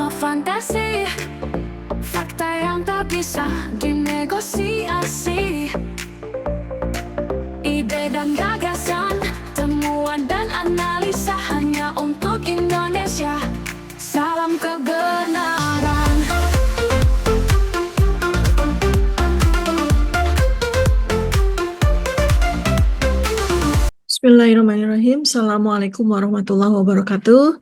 no fantasi, fakta yang tak bisa dinegosiasi. Ide dan gagasan, temuan dan analisa hanya untuk Indonesia. Salam kebenaran. Bismillahirrahmanirrahim. Assalamualaikum warahmatullahi wabarakatuh.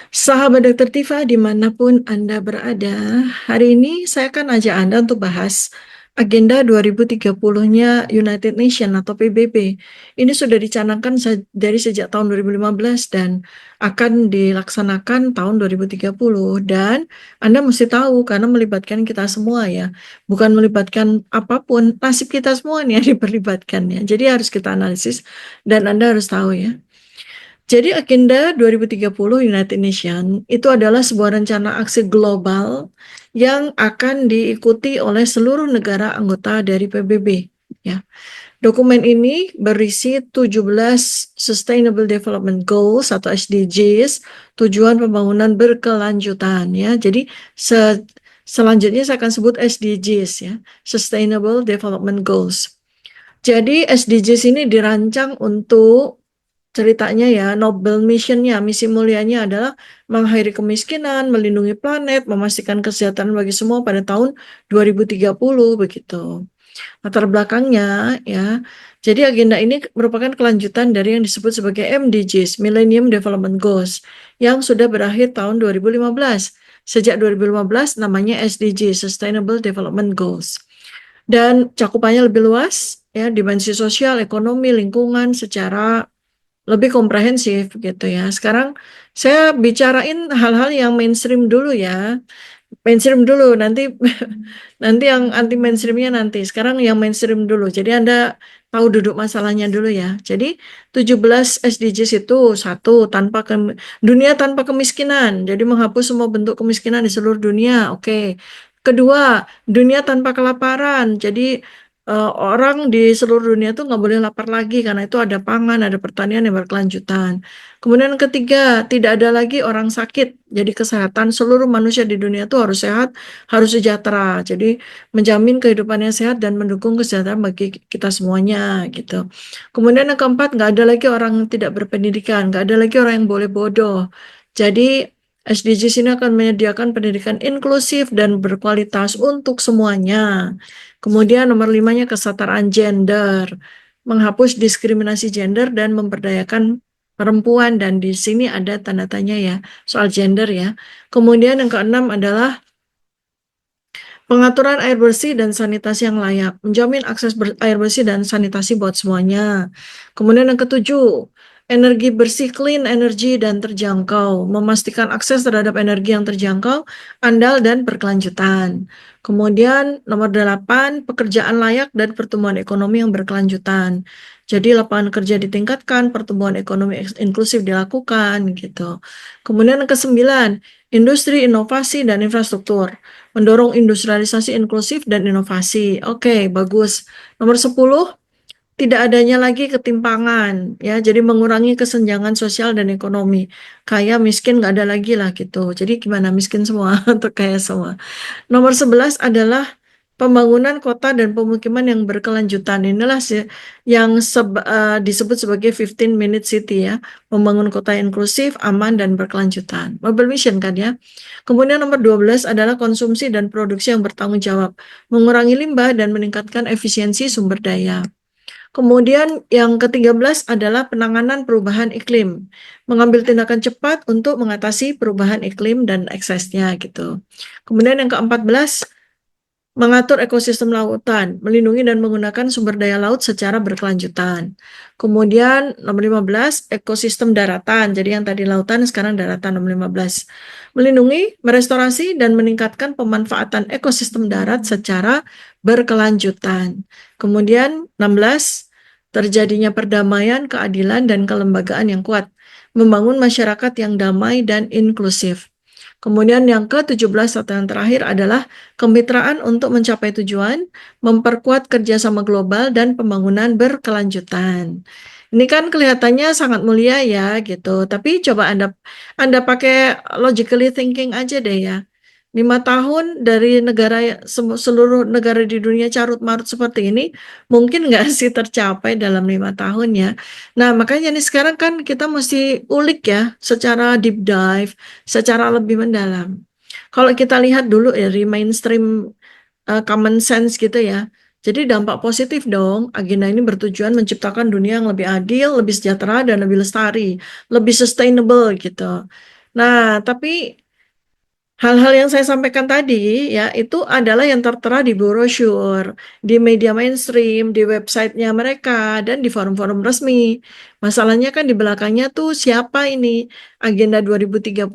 Sahabat Dokter Tifa dimanapun Anda berada, hari ini saya akan ajak Anda untuk bahas agenda 2030-nya United Nations atau PBB. Ini sudah dicanangkan dari sejak tahun 2015 dan akan dilaksanakan tahun 2030. Dan Anda mesti tahu karena melibatkan kita semua ya. Bukan melibatkan apapun, nasib kita semua nih yang diperlibatkannya. Jadi harus kita analisis dan Anda harus tahu ya. Jadi agenda 2030 United Nations itu adalah sebuah rencana aksi global yang akan diikuti oleh seluruh negara anggota dari PBB ya. Dokumen ini berisi 17 Sustainable Development Goals atau SDGs, tujuan pembangunan berkelanjutan ya. Jadi selanjutnya saya akan sebut SDGs ya, Sustainable Development Goals. Jadi SDGs ini dirancang untuk ceritanya ya, Noble Mission-nya, misi mulianya adalah mengakhiri kemiskinan, melindungi planet, memastikan kesejahteraan bagi semua pada tahun 2030 begitu. Latar belakangnya ya, jadi agenda ini merupakan kelanjutan dari yang disebut sebagai MDGs, Millennium Development Goals, yang sudah berakhir tahun 2015. Sejak 2015 namanya SDG, Sustainable Development Goals. Dan cakupannya lebih luas ya, dimensi sosial, ekonomi, lingkungan secara lebih komprehensif gitu ya. Sekarang saya bicarain hal-hal yang mainstream dulu ya. Mainstream dulu, nanti nanti yang anti mainstreamnya nanti. Sekarang yang mainstream dulu. Jadi Anda tahu duduk masalahnya dulu ya. Jadi 17 SDGs itu satu, dunia tanpa kemiskinan. Jadi menghapus semua bentuk kemiskinan di seluruh dunia. Oke. Kedua, dunia tanpa kelaparan. Jadi orang di seluruh dunia tuh nggak boleh lapar lagi karena itu ada pangan, ada pertanian yang berkelanjutan. Kemudian yang ketiga, tidak ada lagi orang sakit. Jadi kesehatan seluruh manusia di dunia itu harus sehat, harus sejahtera. Jadi menjamin kehidupan yang sehat dan mendukung kesejahteraan bagi kita semuanya gitu. Kemudian yang keempat, nggak ada lagi orang yang tidak berpendidikan, nggak ada lagi orang yang boleh bodoh. Jadi SDGs ini akan menyediakan pendidikan inklusif dan berkualitas untuk semuanya. Kemudian nomor 5-nya kesetaraan gender, menghapus diskriminasi gender dan memberdayakan perempuan, dan di sini ada tanda tanya ya soal gender ya. Kemudian yang keenam adalah pengaturan air bersih dan sanitasi yang layak, menjamin akses air bersih dan sanitasi buat semuanya. Kemudian yang ketujuh, energi bersih, clean energy dan terjangkau, memastikan akses terhadap energi yang terjangkau, andal dan berkelanjutan. Kemudian nomor 8, pekerjaan layak dan pertumbuhan ekonomi yang berkelanjutan. Jadi lapangan kerja ditingkatkan, pertumbuhan ekonomi inklusif dilakukan gitu. Kemudian yang ke-9, industri, inovasi dan infrastruktur, mendorong industrialisasi inklusif dan inovasi. Oke, bagus. Nomor 10, tidak adanya lagi ketimpangan ya, jadi mengurangi kesenjangan sosial dan ekonomi. Kaya miskin nggak ada lagi lah gitu. Jadi gimana, miskin semua atau kaya semua. Nomor 11 adalah pembangunan kota dan pemukiman yang berkelanjutan. Inilah yang disebut sebagai 15-minute city ya. Membangun kota inklusif, aman, dan berkelanjutan. Noble Mission kan ya. Kemudian nomor 12 adalah konsumsi dan produksi yang bertanggung jawab. Mengurangi limbah dan meningkatkan efisiensi sumber daya. Kemudian yang ke-13 adalah penanganan perubahan iklim. Mengambil tindakan cepat untuk mengatasi perubahan iklim dan eksesnya gitu. Kemudian yang ke-14, mengatur ekosistem lautan, melindungi dan menggunakan sumber daya laut secara berkelanjutan. Kemudian nomor 15, ekosistem daratan. Jadi yang tadi lautan, sekarang daratan nomor 15. Melindungi, merestorasi, dan meningkatkan pemanfaatan ekosistem darat secara berkelanjutan. Kemudian 16, terjadinya perdamaian, keadilan, dan kelembagaan yang kuat. Membangun masyarakat yang damai dan inklusif. Kemudian yang ke-17 atau yang terakhir adalah kemitraan untuk mencapai tujuan, memperkuat kerjasama global, dan pembangunan berkelanjutan. Ini kan kelihatannya sangat mulia ya gitu. Tapi coba Anda pakai logically thinking aja deh ya. 5 tahun dari seluruh negara di dunia carut marut seperti ini, mungkin nggak sih tercapai dalam 5 tahun ya. Nah, makanya nih sekarang kan kita mesti ulik ya secara deep dive, secara lebih mendalam. Kalau kita lihat dulu dari mainstream common sense gitu ya. Jadi dampak positif dong, agenda ini bertujuan menciptakan dunia yang lebih adil, lebih sejahtera, dan lebih lestari, lebih sustainable gitu. Nah, tapi hal-hal yang saya sampaikan tadi ya itu adalah yang tertera di brosur, di media mainstream, di websitenya mereka, dan di forum-forum resmi. Masalahnya kan di belakangnya tuh siapa ini Agenda 2030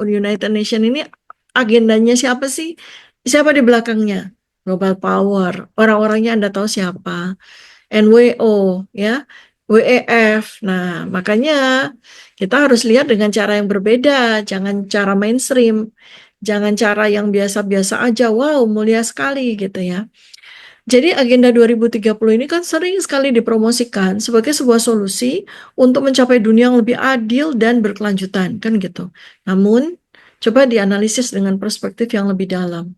United Nations ini agendanya siapa sih? Siapa di belakangnya? Global Power. Orang-orangnya Anda tahu siapa? NWO ya, WEF. Nah, makanya kita harus lihat dengan cara yang berbeda, jangan cara mainstream, jangan cara yang biasa-biasa aja, wow mulia sekali gitu ya. Jadi Agenda 2030 ini kan sering sekali dipromosikan sebagai sebuah solusi untuk mencapai dunia yang lebih adil dan berkelanjutan, kan gitu. Namun, coba dianalisis dengan perspektif yang lebih dalam,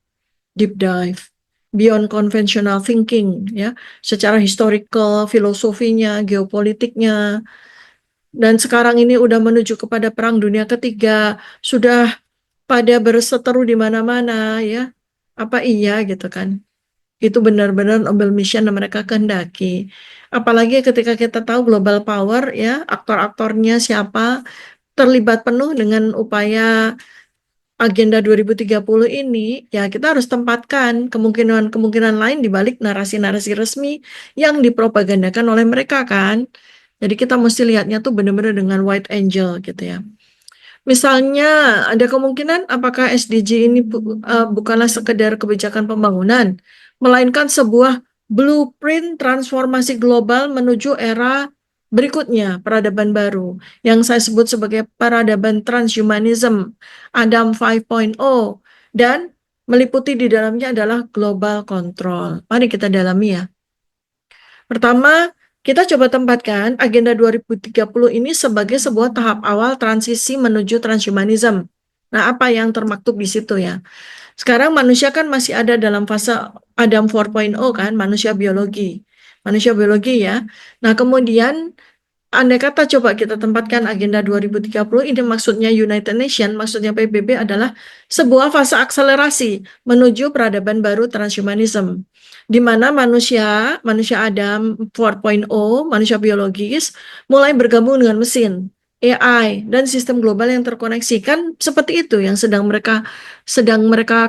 deep dive, beyond conventional thinking, ya, secara historical, filosofinya, geopolitiknya, dan sekarang ini udah menuju kepada Perang Dunia Ketiga, sudah pada berseteru di mana-mana, ya. Apa iya gitu kan? Itu benar-benar noble mission yang mereka kehendaki. Apalagi ketika kita tahu global power, ya, aktor-aktornya siapa, terlibat penuh dengan upaya Agenda 2030 ini, ya kita harus tempatkan kemungkinan-kemungkinan lain di balik narasi-narasi resmi yang dipropagandakan oleh mereka kan. Jadi kita mesti lihatnya tuh benar-benar dengan wide angle gitu ya. Misalnya ada kemungkinan apakah SDG ini bukanlah sekedar kebijakan pembangunan, melainkan sebuah blueprint transformasi global menuju era berikutnya, peradaban baru, yang saya sebut sebagai peradaban transhumanism, Adam 5.0, dan meliputi di dalamnya adalah global control. Mari kita dalami ya. Pertama, kita coba tempatkan Agenda 2030 ini sebagai sebuah tahap awal transisi menuju transhumanism. Nah, apa yang termaktub di situ ya? Sekarang manusia kan masih ada dalam fase Adam 4.0 kan, manusia biologi. Manusia biologi ya. Nah, kemudian andai kata coba kita tempatkan Agenda 2030, ini maksudnya United Nations, maksudnya PBB adalah sebuah fase akselerasi menuju peradaban baru transhumanism, di mana manusia Adam 4.0, manusia biologis, mulai bergabung dengan mesin, AI, dan sistem global yang terkoneksi. Kan seperti itu yang sedang mereka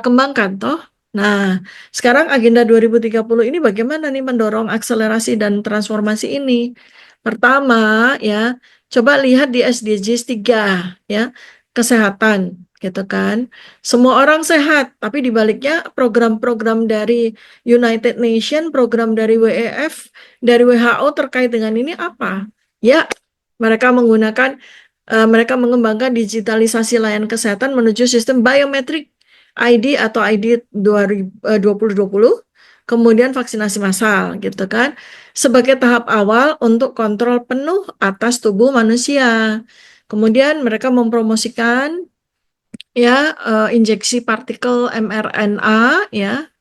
kembangkan, toh? Nah, sekarang Agenda 2030 ini bagaimana nih mendorong akselerasi dan transformasi ini? Pertama ya, coba lihat di SDGs 3 ya, kesehatan gitu kan. Semua orang sehat, tapi di baliknya program-program dari United Nations, program dari WEF, dari WHO terkait dengan ini apa? Ya, mereka mengembangkan digitalisasi layanan kesehatan menuju sistem biometrik ID atau ID 2020, kemudian vaksinasi massal gitu kan, sebagai tahap awal untuk kontrol penuh atas tubuh manusia. Kemudian mereka mempromosikan ya injeksi partikel mRNA ya,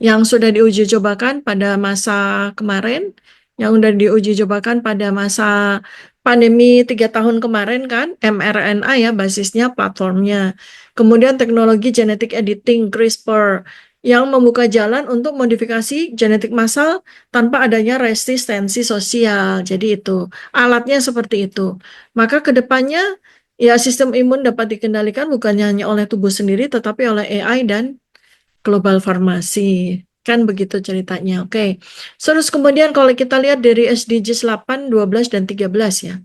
yang sudah diuji cobakan pada masa kemarin, yang sudah diuji cobakan pada masa pandemi 3 tahun kemarin kan, mRNA ya basisnya platformnya. Kemudian teknologi genetic editing CRISPR yang membuka jalan untuk modifikasi genetik massal tanpa adanya resistensi sosial. Jadi itu alatnya seperti itu. Maka kedepannya ya, sistem imun dapat dikendalikan bukan hanya oleh tubuh sendiri, tetapi oleh AI dan global farmasi. Kan begitu ceritanya. Oke. Terus kemudian kalau kita lihat dari SDGs 8, 12, dan 13 ya.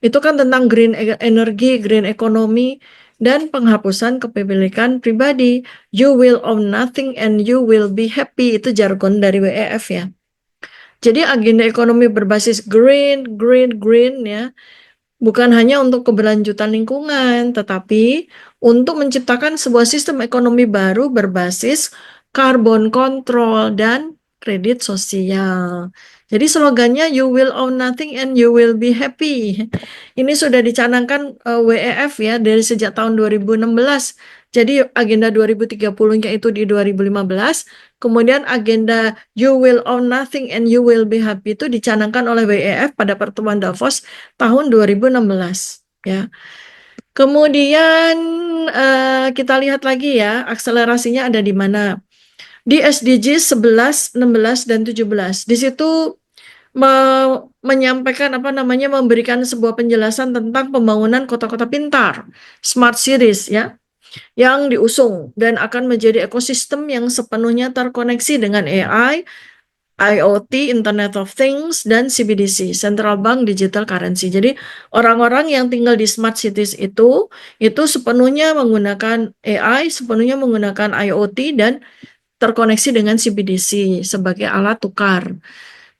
Itu kan tentang green energy, green economy, dan penghapusan kepemilikan pribadi. You will own nothing and you will be happy. Itu jargon dari WEF ya. Jadi agenda ekonomi berbasis green, green, green ya, bukan hanya untuk keberlanjutan lingkungan, tetapi untuk menciptakan sebuah sistem ekonomi baru berbasis carbon control dan kredit sosial. Jadi slogannya you will own nothing and you will be happy. Ini sudah dicanangkan WEF ya dari sejak tahun 2016. Jadi agenda 2030-nya itu di 2015. Kemudian agenda you will own nothing and you will be happy itu dicanangkan oleh WEF pada pertemuan Davos tahun 2016 ya. Kemudian kita lihat lagi ya akselerasinya ada di mana. Di SDG 11, 16, dan 17. Di situ menyampaikan memberikan sebuah penjelasan tentang pembangunan kota-kota pintar, smart cities ya, yang diusung dan akan menjadi ekosistem yang sepenuhnya terkoneksi dengan AI, IoT, Internet of Things, dan CBDC, Central Bank Digital Currency. Jadi orang-orang yang tinggal di smart cities itu sepenuhnya menggunakan AI, sepenuhnya menggunakan IoT, dan terkoneksi dengan CBDC sebagai alat tukar.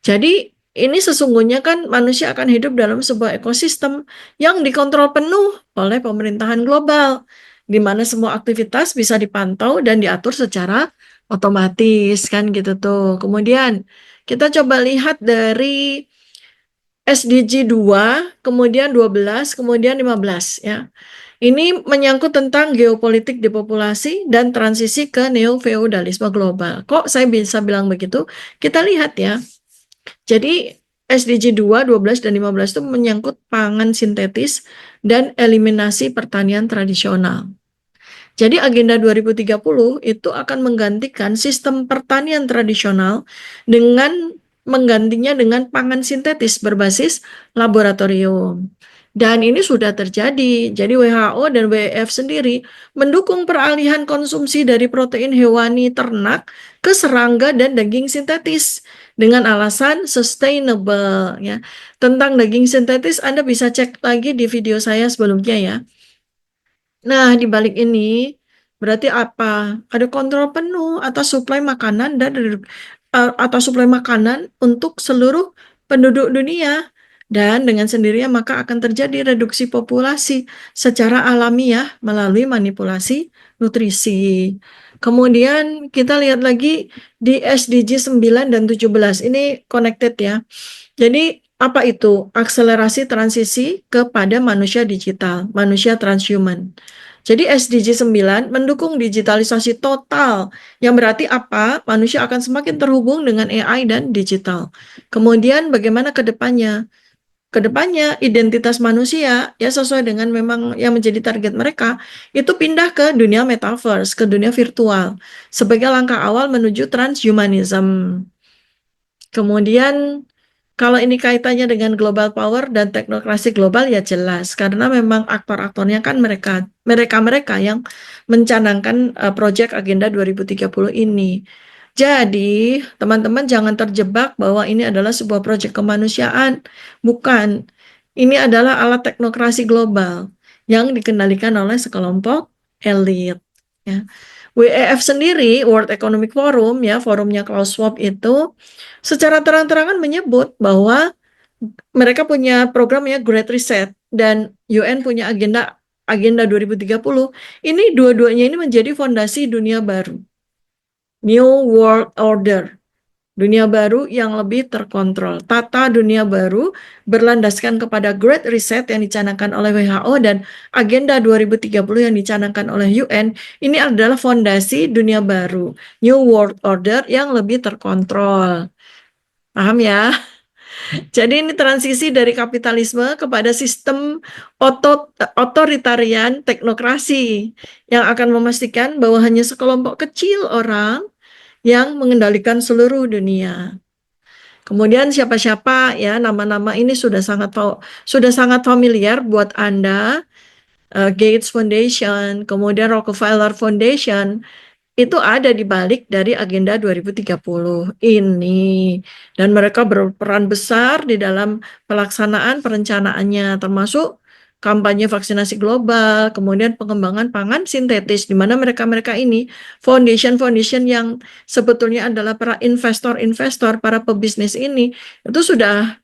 Jadi ini sesungguhnya kan manusia akan hidup dalam sebuah ekosistem yang dikontrol penuh oleh pemerintahan global, di mana semua aktivitas bisa dipantau dan diatur secara otomatis kan gitu tuh. Kemudian kita coba lihat dari SDG 2, kemudian 12, kemudian 15 ya. Ini menyangkut tentang geopolitik depopulasi dan transisi ke neo-feudalisme global. Kok saya bisa bilang begitu? Kita lihat ya. Jadi SDG 2, 12, dan 15 itu menyangkut pangan sintetis dan eliminasi pertanian tradisional. Jadi agenda 2030 itu akan menggantikan sistem pertanian tradisional dengan menggantinya dengan pangan sintetis berbasis laboratorium. Dan ini sudah terjadi. Jadi WHO dan WEF sendiri mendukung peralihan konsumsi dari protein hewani ternak ke serangga dan daging sintetis dengan alasan sustainable ya. Tentang daging sintetis Anda bisa cek lagi di video saya sebelumnya ya. Nah, di balik ini berarti apa? Ada kontrol penuh atas suplai makanan dan atas suplai makanan untuk seluruh penduduk dunia. Dan dengan sendirinya maka akan terjadi reduksi populasi secara alamiah melalui manipulasi nutrisi. Kemudian kita lihat lagi di SDG 9 dan 17. Ini connected ya. Jadi apa itu? Akselerasi transisi kepada manusia digital, manusia transhuman. Jadi SDG 9 mendukung digitalisasi total, yang berarti apa? Manusia akan semakin terhubung dengan AI dan digital. Kemudian bagaimana ke depannya? Ke depannya identitas manusia ya sesuai dengan memang yang menjadi target mereka itu pindah ke dunia metaverse, ke dunia virtual sebagai langkah awal menuju transhumanism. Kemudian kalau ini kaitannya dengan global power dan teknokrasi global ya jelas karena memang aktor-aktornya kan mereka yang mencanangkan proyek Agenda 2030 ini. Jadi, teman-teman jangan terjebak bahwa ini adalah sebuah proyek kemanusiaan. Bukan. Ini adalah alat teknokrasi global yang dikendalikan oleh sekelompok elit. Ya. WEF sendiri, World Economic Forum, ya forumnya Klaus Schwab itu, secara terang-terangan menyebut bahwa mereka punya programnya Great Reset dan UN punya agenda 2030. Ini dua-duanya ini menjadi fondasi dunia baru. New World Order. Dunia baru yang lebih terkontrol. Tata dunia baru berlandaskan kepada Great Reset yang dicanangkan oleh WHO dan Agenda 2030 yang dicanangkan oleh UN. Ini adalah fondasi dunia baru. New World Order yang lebih terkontrol. Paham ya? Jadi ini transisi dari kapitalisme kepada sistem otoritarian teknokrasi yang akan memastikan bahwa hanya sekelompok kecil orang yang mengendalikan seluruh dunia. Kemudian siapa-siapa ya nama-nama ini sudah sangat familiar buat Anda. Gates Foundation, kemudian Rockefeller Foundation itu ada di balik dari Agenda 2030 ini. Dan mereka berperan besar di dalam pelaksanaan perencanaannya termasuk kampanye vaksinasi global, kemudian pengembangan pangan sintetis, di mana mereka-mereka ini foundation-foundation yang sebetulnya adalah para investor-investor, para pebisnis ini, itu sudah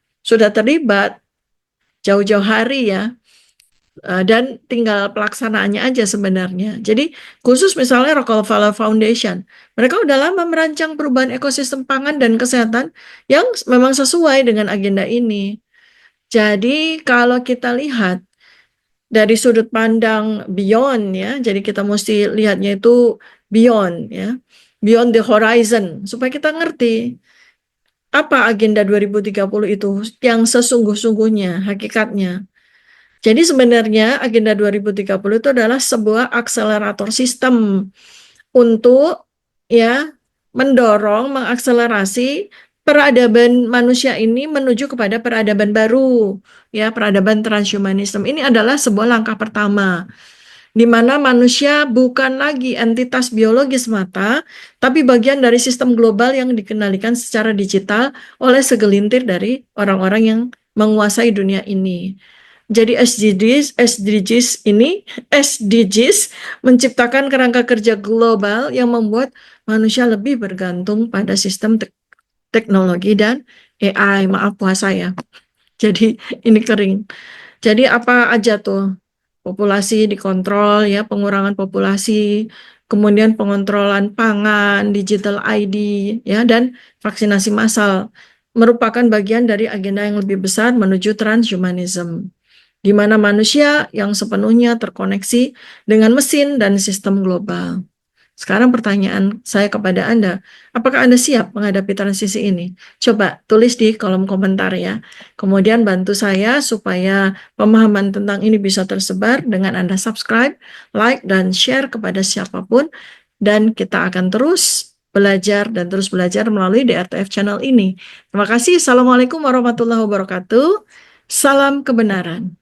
terlibat jauh-jauh hari ya. dan tinggal pelaksanaannya aja sebenarnya. Jadi khusus misalnya Rockefeller Foundation, mereka udah lama merancang perubahan ekosistem pangan dan kesehatan yang memang sesuai dengan agenda ini. Jadi kalau kita lihat dari sudut pandang beyond ya, jadi kita mesti lihatnya itu beyond ya, beyond the horizon supaya kita ngerti apa agenda 2030 itu yang sesungguh-sungguhnya, hakikatnya. Jadi sebenarnya agenda 2030 itu adalah sebuah akselerator sistem untuk ya mendorong, mengakselerasi peradaban manusia ini menuju kepada peradaban baru, ya peradaban transhumanisme. Ini adalah sebuah langkah pertama di mana manusia bukan lagi entitas biologis mata, tapi bagian dari sistem global yang dikendalikan secara digital oleh segelintir dari orang-orang yang menguasai dunia ini. Jadi SDGs menciptakan kerangka kerja global yang membuat manusia lebih bergantung pada sistem teknologi dan AI. Maaf puasa ya. Jadi ini kering. Jadi apa aja tuh? Populasi dikontrol ya, pengurangan populasi, kemudian pengontrolan pangan, digital ID ya, dan vaksinasi massal merupakan bagian dari agenda yang lebih besar menuju transhumanism, di mana manusia yang sepenuhnya terkoneksi dengan mesin dan sistem global. Sekarang pertanyaan saya kepada Anda, apakah Anda siap menghadapi transisi ini? Coba tulis di kolom komentar ya. Kemudian bantu saya supaya pemahaman tentang ini bisa tersebar dengan Anda subscribe, like, dan share kepada siapapun. Dan kita akan terus belajar dan terus belajar melalui DRTF channel ini. Terima kasih. Assalamualaikum warahmatullahi wabarakatuh. Salam kebenaran.